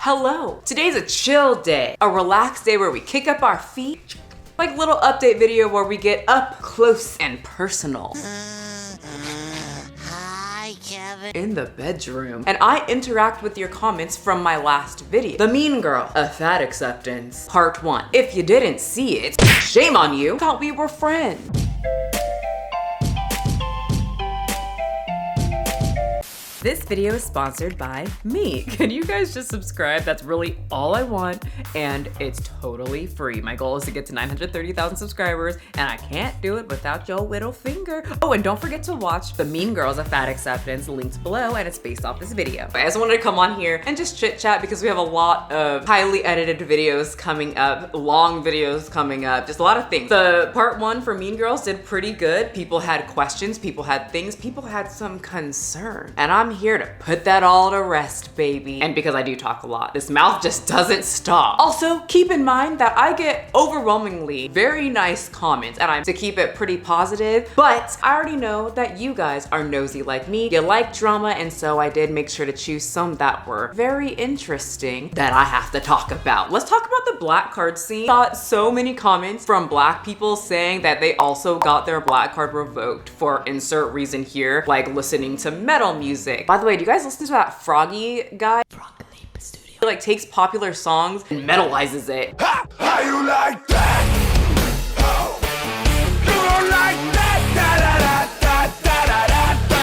Hello. Today's a chill day, a relaxed day where we kick up our feet, like little update video where we get up close and personal. Hi, Kevin. In the bedroom. And I interact with your comments from my last video. The Mean Girl, a fat acceptance, part 1. If you didn't see it, shame on you. Thought we were friends. This video is sponsored by me. Can you guys just subscribe? That's really all I want, and it's totally free. My goal is to get to 930,000 subscribers, and I can't do it without your little finger. Oh, and don't forget to watch The Mean Girls, A Fat Acceptance, linked below, and it's based off this video. I just wanted to come on here and just chit chat because we have a lot of highly edited videos coming up, long videos coming up, just a lot of things. The part 1 for Mean Girls did pretty good. People had questions, people had things, people had some concern, and I'm here to put that all to rest, baby. And because I do talk a lot, this mouth just doesn't stop. Also, keep in mind that I get overwhelmingly very nice comments, and I'm to keep it pretty positive, but I already know that you guys are nosy like me. You like drama, and so I did make sure to choose some that were very interesting that I have to talk about. Let's talk about the black card scene. I got so many comments from black people saying that they also got their black card revoked for insert reason here, like listening to metal music. By the way, do you guys listen to that Froggy guy? He like takes popular songs and metalizes it. Ha! How you like that? Oh, you don't like that? Da, da, da, da, da, da, da.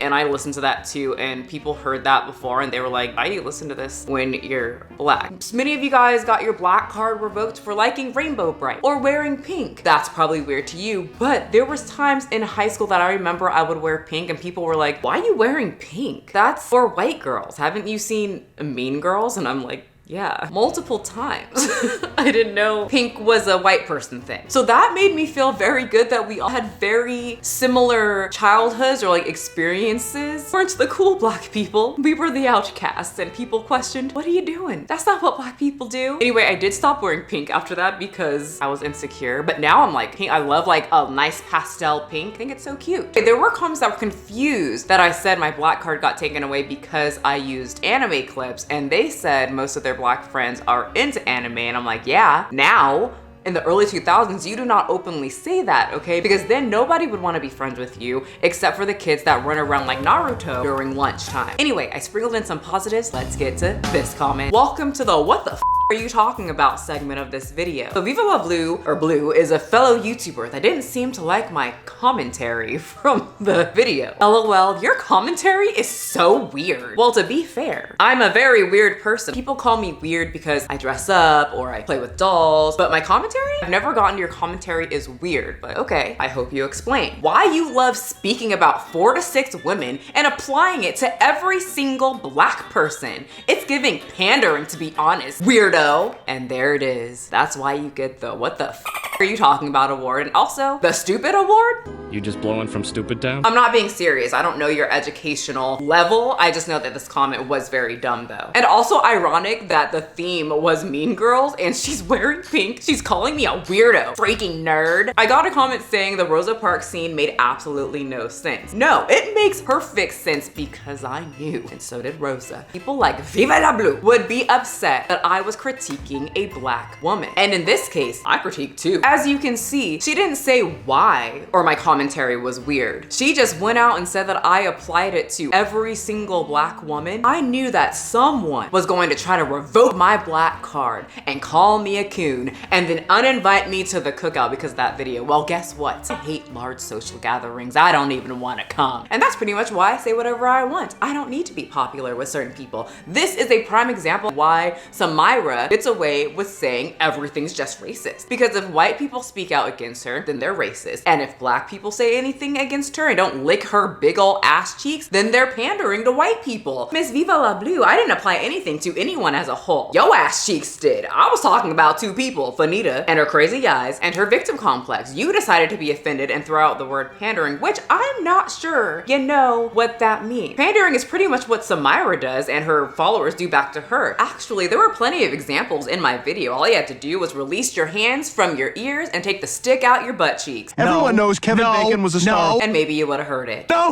And I listened to that too, and people heard that before and they were like, why do you listen to this when you're black? So many of you guys got your black card revoked for liking Rainbow Bright or wearing pink. That's probably weird to you, but there was times in high school that I remember I would wear pink and people were like, why are you wearing pink? That's for white girls. Haven't you seen Mean Girls? And I'm like, yeah, multiple times. I didn't know pink was a white person thing. So that made me feel very good that we all had very similar childhoods or like experiences. We weren't the cool black people. We were the outcasts, and people questioned, what are you doing? That's not what black people do. Anyway, I did stop wearing pink after that because I was insecure, but now I'm like, pink. I love like a nice pastel pink. I think it's so cute. There were comments that were confused that I said my black card got taken away because I used anime clips, and they said most of their black friends are into anime, and I'm like, yeah, now in the early 2000s, you do not openly say that, okay? Because then nobody would want to be friends with you except for the kids that run around like Naruto during lunchtime. Anyway, I sprinkled in some positives. Let's get to this comment. Welcome to the what the f are you talking about segment of this video. So Viva La Blue, or Blue, is a fellow YouTuber that didn't seem to like my commentary from the video. LOL, your commentary is so weird. Well, to be fair, I'm a very weird person. People call me weird because I dress up or I play with dolls, but my commentary? I've never gotten your commentary is weird, but okay, I hope you explain. Why you love speaking about 4 to 6 women and applying it to every single black person. It's giving pandering, to be honest, weirdo. And there it is. That's why you get the what the f are you talking about award, and also the stupid award. You just blowing from stupid town? I'm not being serious. I don't know your educational level. I just know that this comment was very dumb though. And also ironic that the theme was Mean Girls and she's wearing pink. She's calling me a weirdo, freaking nerd. I got a comment saying the Rosa Parks scene made absolutely no sense. No, it makes perfect sense because I knew, and so did Rosa. People like Viva La Blue would be upset that I was critiquing a black woman. And in this case, I critiqued too. As you can see, she didn't say why or my commentary was weird. She just went out and said that I applied it to every single black woman. I knew that someone was going to try to revoke my black card and call me a coon and then uninvite me to the cookout because of that video. Well, guess what? I hate large social gatherings. I don't even want to come. And that's pretty much why I say whatever I want. I don't need to be popular with certain people. This is a prime example of why Samira gets away with saying everything's just racist. Because if white people speak out against her, then they're racist. And if black people say anything against her and don't lick her big ol' ass cheeks, then they're pandering to white people. Miss Viva La Blue, I didn't apply anything to anyone as a whole. Yo ass cheeks did. I was talking about 2 people, Fanita and her crazy eyes and her victim complex. You decided to be offended and throw out the word pandering, which I'm not sure you know what that means. Pandering is pretty much what Samira does and her followers do back to her. Actually, there were plenty of examples in my video. All you had to do was release your hands from your ears and take the stick out your butt cheeks. Everyone knows Kevin Bacon was a star. And maybe you would have heard it. No,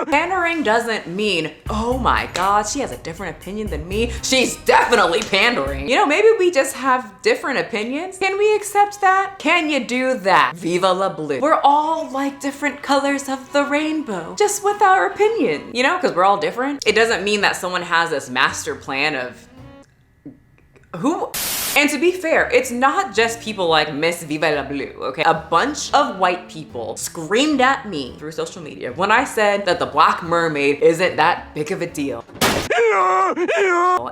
Pandering doesn't mean, oh my God, she has a different opinion than me. She's definitely pandering. You know, maybe we just have different opinions. Can we accept that? Can you do that? Viva La Blue. We're all like different colors of the rainbow, just with our opinion, you know, because we're all different. It doesn't mean that someone has this master plan of who. And to be fair, it's not just people like Miss Viva La Blue, okay? A bunch of white people screamed at me through social media when I said that the Black Mermaid isn't that big of a deal.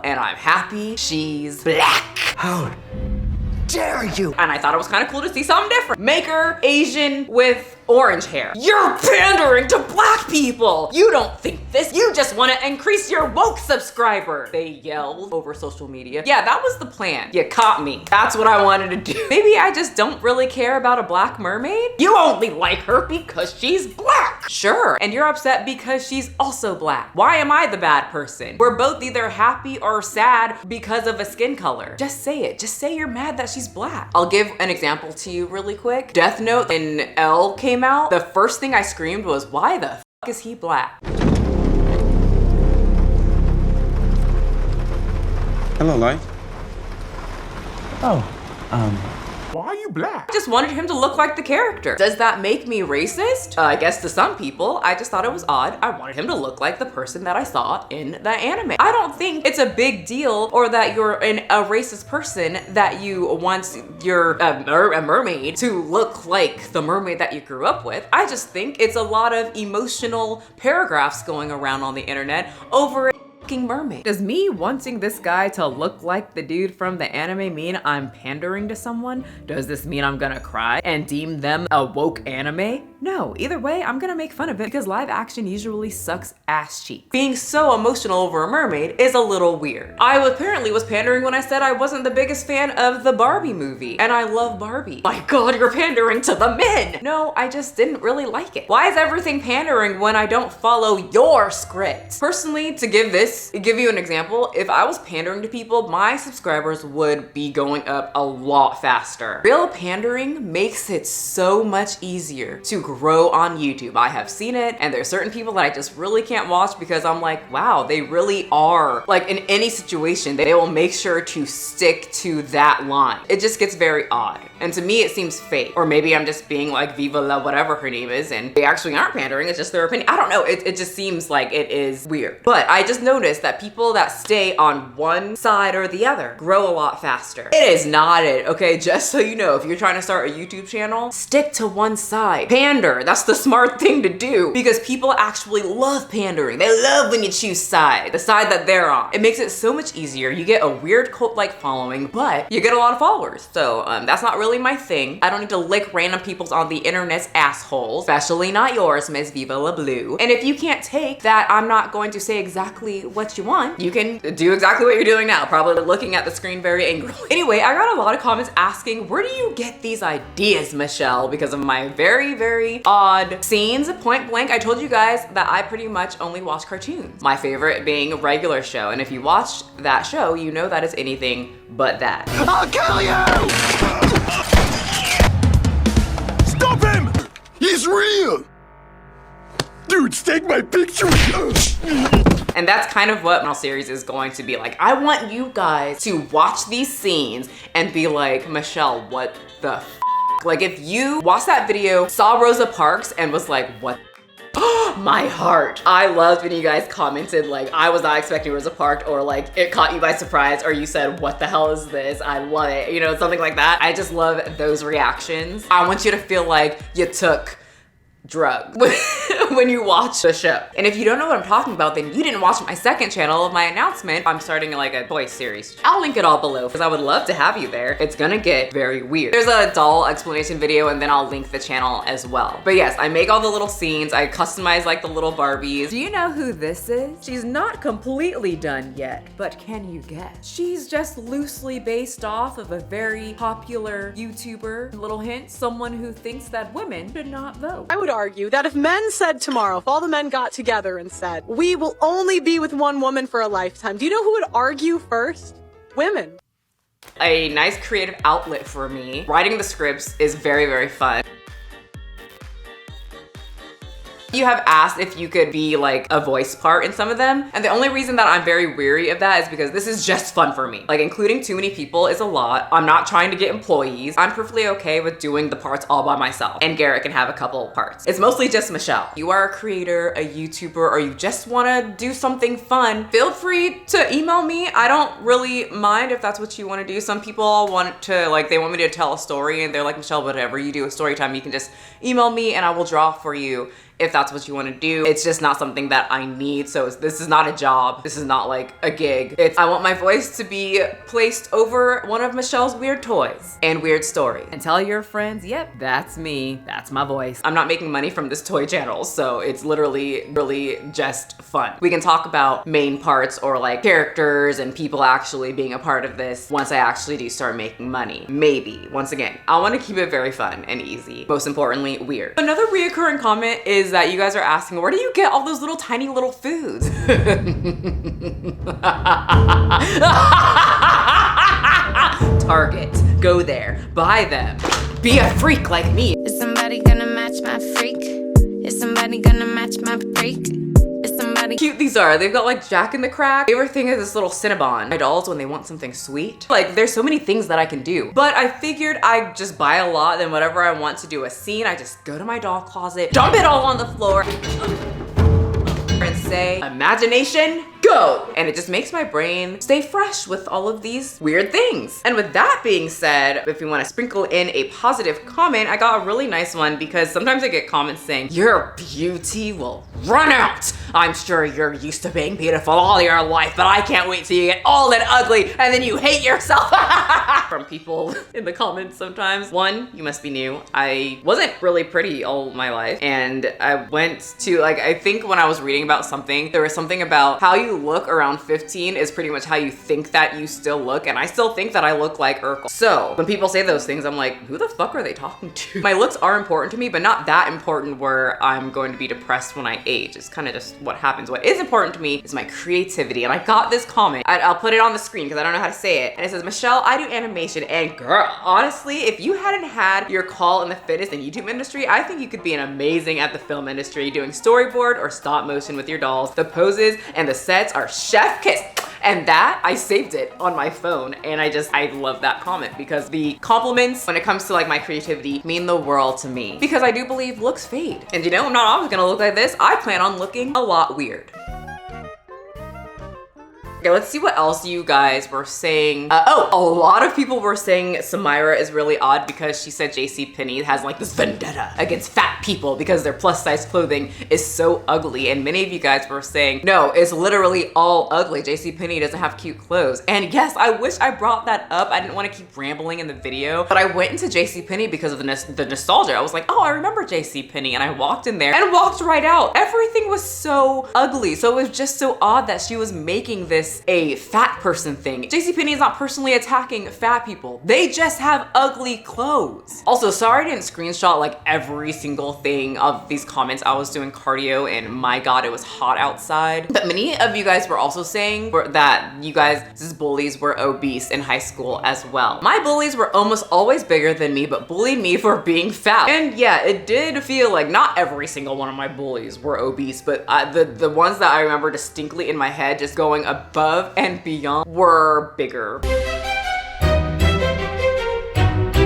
And I'm happy she's black. How dare you? And I thought it was kind of cool to see something different. Make her Asian with orange hair. You're pandering to black people. You don't think this. You just want to increase your woke subscriber. They yelled over social media. Yeah, that was the plan. You caught me. That's what I wanted to do. Maybe I just don't really care about a Black Mermaid. You only like her because she's black. Sure, and you're upset because she's also black. Why am I the bad person? We're both either happy or sad because of a skin color. Just say it. Just say you're mad that she's black. I'll give an example to you really quick. Death Note in L came out. The first thing I screamed was, why the f is he black? Hello, Light. Why are you black? I just wanted him to look like the character. Does that make me racist? I guess to some people. I just thought it was odd. I wanted him to look like the person that I saw in the anime. I don't think it's a big deal or that you're a racist person that you want your a mermaid to look like the mermaid that you grew up with. I just think it's a lot of emotional paragraphs going around on the internet over mermaid. Does me wanting this guy to look like the dude from the anime mean I'm pandering to someone? Does this mean I'm gonna cry and deem them a woke anime? No, either way, I'm gonna make fun of it because live action usually sucks ass cheek. Being so emotional over a mermaid is a little weird. I apparently was pandering when I said I wasn't the biggest fan of the Barbie movie, and I love Barbie. My God, you're pandering to the men! No, I just didn't really like it. Why is everything pandering when I don't follow your script? Personally, to give you an example, if I was pandering to people, my subscribers would be going up a lot faster. Real pandering makes it so much easier to grow on YouTube. I have seen it, and there's certain people that I just really can't watch because I'm like, wow, they really are, like, in any situation, they will make sure to stick to that line. It just gets very odd. And to me, it seems fake. Or maybe I'm just being like Viva La whatever her name is, and they actually aren't pandering, it's just their opinion. I don't know, it just seems like it is weird. But I just noticed that people that stay on one side or the other grow a lot faster. It is not it, okay? Just so you know, if you're trying to start a YouTube channel, stick to one side. Pander, that's the smart thing to do because people actually love pandering. They love when you choose side, the side that they're on. It makes it so much easier. You get a weird cult-like following, but you get a lot of followers. So that's not really my thing. I don't need to lick random people's on the internet's assholes, especially not yours, Miss Viva La Blue. And if you can't take that I'm not going to say exactly what you want, you can do exactly what you're doing now, probably looking at the screen very angrily. Anyway, I got a lot of comments asking, where do you get these ideas, Michelle? Because of my very, very odd scenes. Point blank, I told you guys that I pretty much only watch cartoons. My favorite being a regular show. And if you watch that show, you know that is anything but that. I'll kill you! Stop him! He's real! Dude, take my picture! And that's kind of what my series is going to be like. I want you guys to watch these scenes and be like, Michelle, what the f? Like if you watched that video, saw Rosa Parks and was like, what? My heart. I loved when you guys commented like, I was not expecting Rosa Parks, or like it caught you by surprise, or you said, what the hell is this? I love it. You know, something like that. I just love those reactions. I want you to feel like you took drugs when you watch the show. And if you don't know what I'm talking about, then you didn't watch my second channel of my announcement. I'm starting like a toy series. I'll link it all below because I would love to have you there. It's gonna get very weird. There's a doll explanation video and then I'll link the channel as well. But yes, I make all the little scenes. I customize like the little Barbies. Do you know who this is? She's not completely done yet, but can you guess? She's just loosely based off of a very popular YouTuber. Little hint, someone who thinks that women should not vote. I would argue that if men said tomorrow, if all the men got together and said, we will only be with one woman for a lifetime, do you know who would argue first? Women. A nice creative outlet for me. Writing the scripts is very, very fun. You have asked if you could be like a voice part in some of them. And the only reason that I'm very weary of that is because this is just fun for me. Like including too many people is a lot. I'm not trying to get employees. I'm perfectly okay with doing the parts all by myself. And Garrett can have a couple parts. It's mostly just Michelle. You are a creator, a YouTuber, or you just wanna do something fun, feel free to email me. I don't really mind if that's what you wanna do. Some people want to, like, they want me to tell a story and they're like, Michelle, whatever you do a story time, you can just email me and I will draw for you if that's what you want to do. It's just not something that I need. So this is not a job. This is not like a gig. I want my voice to be placed over one of Michelle's weird toys and weird stories. And tell your friends, yep, that's me. That's my voice. I'm not making money from this toy channel. So it's literally really just fun. We can talk about main parts or like characters and people actually being a part of this once I actually do start making money. Maybe. Once again, I want to keep it very fun and easy. Most importantly, weird. Another reoccurring comment is that you guys are asking, where do you get all those little tiny little foods? Target, go there, buy them. Be a freak like me. Is somebody gonna match my freak? Is somebody gonna match my freak? Is somebody Cute these are. They've got like Jack in the Crack. Favorite thing is this little Cinnabon. My dolls when they want something sweet. Like there's so many things that I can do. But I figured I'd just buy a lot, then whatever I want to do a scene, I just go to my doll closet, dump it all on the floor, and say, imagination, go! And it just makes my brain stay fresh with all of these weird things. And with that being said, if you want to sprinkle in a positive comment, I got a really nice one because sometimes I get comments saying, your beauty will run out. I'm sure you're used to being beautiful all your life, but I can't wait till you get old and ugly and then you hate yourself. From people in the comments sometimes. One, you must be new. I wasn't really pretty all my life. And I went to like, I think when I was reading about something, there was something about how you look around 15 is pretty much how you think that you still look. And I still think that I look like Urkel. So when people say those things, I'm like, who the fuck are they talking to? My looks are important to me, but not that important where I'm going to be depressed when I age. It's kind of just what happens. What is important to me is my creativity. And I got this comment. I'll put it on the screen because I don't know how to say it. And it says, Michelle, I do animation. And girl, honestly, if you hadn't had your call in the fitness and YouTube industry, I think you could be an amazing at the film industry doing storyboard or stop motion with your dolls. The poses and the sets are chef kiss. And that, I saved it on my phone. And I love that comment because the compliments when it comes to like my creativity mean the world to me. Because I do believe looks fade. And you know, I'm not always gonna look like this. I plan on looking a lot weird. Okay, let's see what else you guys were saying. A lot of people were saying Samira is really odd because she said JCPenney has like this vendetta against fat people because their plus size clothing is so ugly. And many of you guys were saying, no, it's literally all ugly. JCPenney doesn't have cute clothes. And yes, I wish I brought that up. I didn't want to keep rambling in the video, but I went into JCPenney because of the nostalgia. I was like, oh, I remember JCPenney. And I walked in there and walked right out. Everything was so ugly. So it was just so odd that she was making this a fat person thing. JCPenney is not personally attacking fat people. They just have ugly clothes. Also, sorry I didn't screenshot like every single thing of these comments. I was doing cardio and my God, it was hot outside. But many of you guys were also saying that you guys' bullies were obese in high school as well. My bullies were almost always bigger than me, but bullied me for being fat. And yeah, it did feel like not every single one of my bullies were obese, but the ones that I remember distinctly in my head just going above and beyond were bigger.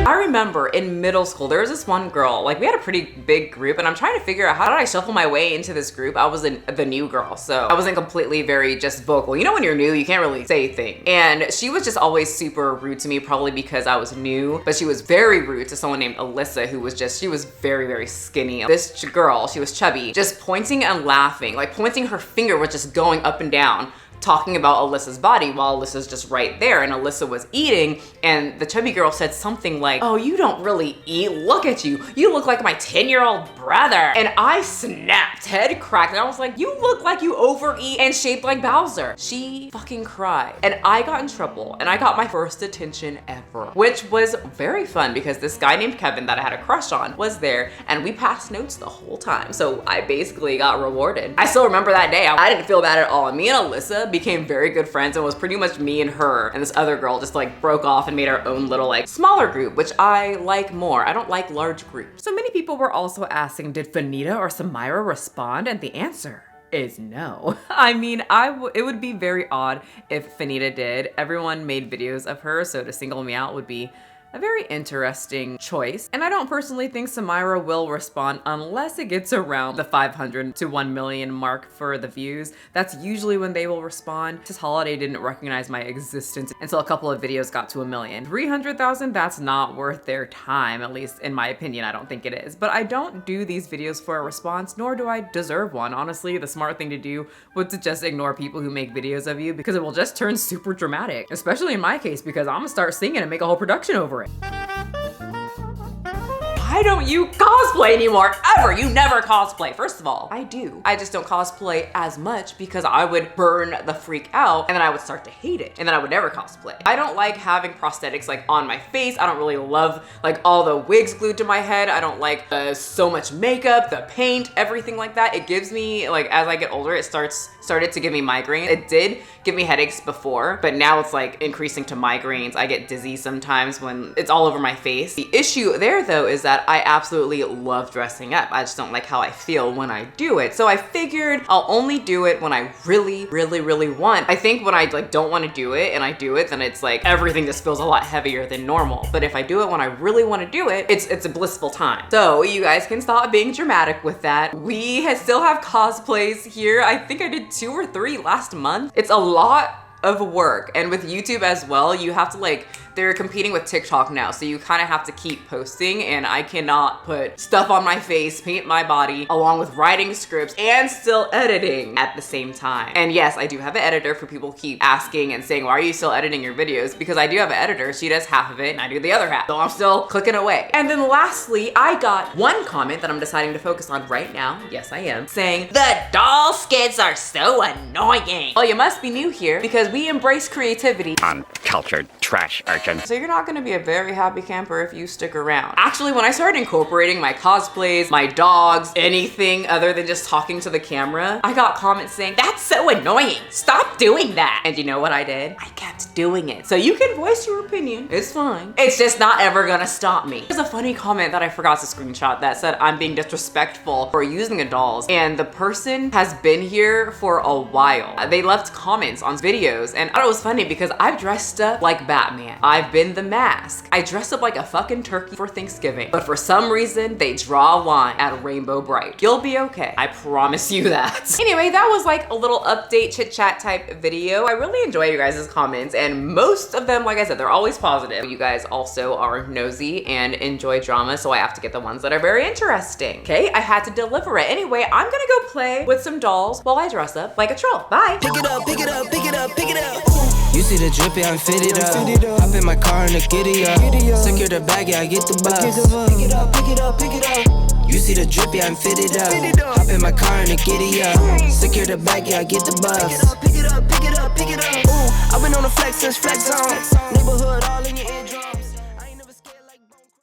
I remember in middle school, there was this one girl, like we had a pretty big group and I'm trying to figure out how did I shuffle my way into this group. I was the new girl, so I wasn't completely very just vocal. You know when you're new, you can't really say things. And she was just always super rude to me, probably because I was new, but she was very rude to someone named Alyssa who was she was very, very skinny. This girl, she was chubby, just pointing and laughing, like pointing her finger was just going up and down, talking about Alyssa's body while Alyssa's just right there and Alyssa was eating and the chubby girl said something like, oh, you don't really eat, look at you. You look like my 10-year-old brother. And I snapped, head cracked, and I was like, you look like you overeat and shaped like Bowser. She fucking cried. And I got in trouble and I got my first detention ever, which was very fun because this guy named Kevin that I had a crush on was there and we passed notes the whole time. So I basically got rewarded. I still remember that day. I didn't feel bad at all. And me and Alyssa became very good friends and was pretty much me and her and this other girl just like broke off and made our own little like smaller group, which I like more. I don't like large groups. So many people were also asking, did Fanita or Samira respond? And the answer is no. I mean, it would be very odd if Fanita did. Everyone made videos of her, so to single me out would be a very interesting choice. And I don't personally think Samira will respond unless it gets around the 500 to 1 million mark for the views. That's usually when they will respond. This holiday didn't recognize my existence until a couple of videos got to 1 million. 300,000, that's not worth their time, at least in my opinion, I don't think it is. But I don't do these videos for a response, nor do I deserve one. Honestly, the smart thing to do would to just ignore people who make videos of you because it will just turn super dramatic, especially in my case, because I'm gonna start singing and make a whole production over it. Why don't you cosplay anymore? Ever? You never cosplay. First of all, I do. I just don't cosplay as much because I would burn the freak out and then I would start to hate it and then I would never cosplay. I don't like having prosthetics like on my face. I don't really love like all the wigs glued to my head. I don't like so much makeup, the paint, everything like that. It gives me, like, as I get older, it started to give me migraines. It did give me headaches before, but now it's like increasing to migraines. I get dizzy sometimes when it's all over my face. The issue there though is that I absolutely love dressing up. I just don't like how I feel when I do it. So I figured I'll only do it when I really want. I think when I like don't want to do it and I do it, then it's like everything just feels a lot heavier than normal. But if I do it when I really want to do it, it's a blissful time. So you guys can stop being dramatic with that. We still have cosplays here. I think I did 2 or 3 last month. It's a lot of work, and with YouTube as well, you have to like, they're competing with TikTok now, so you kind of have to keep posting, and I cannot put stuff on my face, paint my body, along with writing scripts and still editing at the same time. And yes, I do have an editor for people who keep asking and saying, why are you still editing your videos? Because I do have an editor. She does half of it and I do the other half. So I'm still clicking away. And then lastly, I got one comment that I'm deciding to focus on right now. Yes, I am. Saying, the doll skits are so annoying. Well, you must be new here because we embrace creativity. Uncultured trash urchin. So you're not gonna be a very happy camper if you stick around. Actually, when I started incorporating my cosplays, my dogs, anything other than just talking to the camera, I got comments saying, that's so annoying. Stop doing that. And you know what I did? I kept doing it. So you can voice your opinion. It's fine. It's just not ever gonna stop me. There's a funny comment that I forgot to screenshot that said I'm being disrespectful for using the dolls. And the person has been here for a while. They left comments on videos and I thought it was funny because I've dressed up like Batman. I've been the Mask. I dress up like a fucking turkey for Thanksgiving. But for some reason, they draw a line at Rainbow Bright. You'll be okay. I promise you that. Anyway, that was like a little update chit chat type video. I really enjoy you guys' comments and most of them, like I said, they're always positive. You guys also are nosy and enjoy drama, so I have to get the ones that are very interesting. Okay, I had to deliver it. Anyway, I'm gonna go play with some dolls while I dress up like a troll. Bye. Pick it up, pick it up, pick it up, pick it up. You see the drippy, I'm fitted up. Hop in my car and the giddy up. Secure the bag, yeah, I get the bus. Pick it up, pick it up, pick it up. You see the drippy, I'm fitted up. Hop in my car and the giddy up. Secure the bag, yeah, I get the bus. Pick it up, pick it up, pick it up, pick it up. Ooh, I've been on the flex since flex on. Neighborhood all in your eardrum.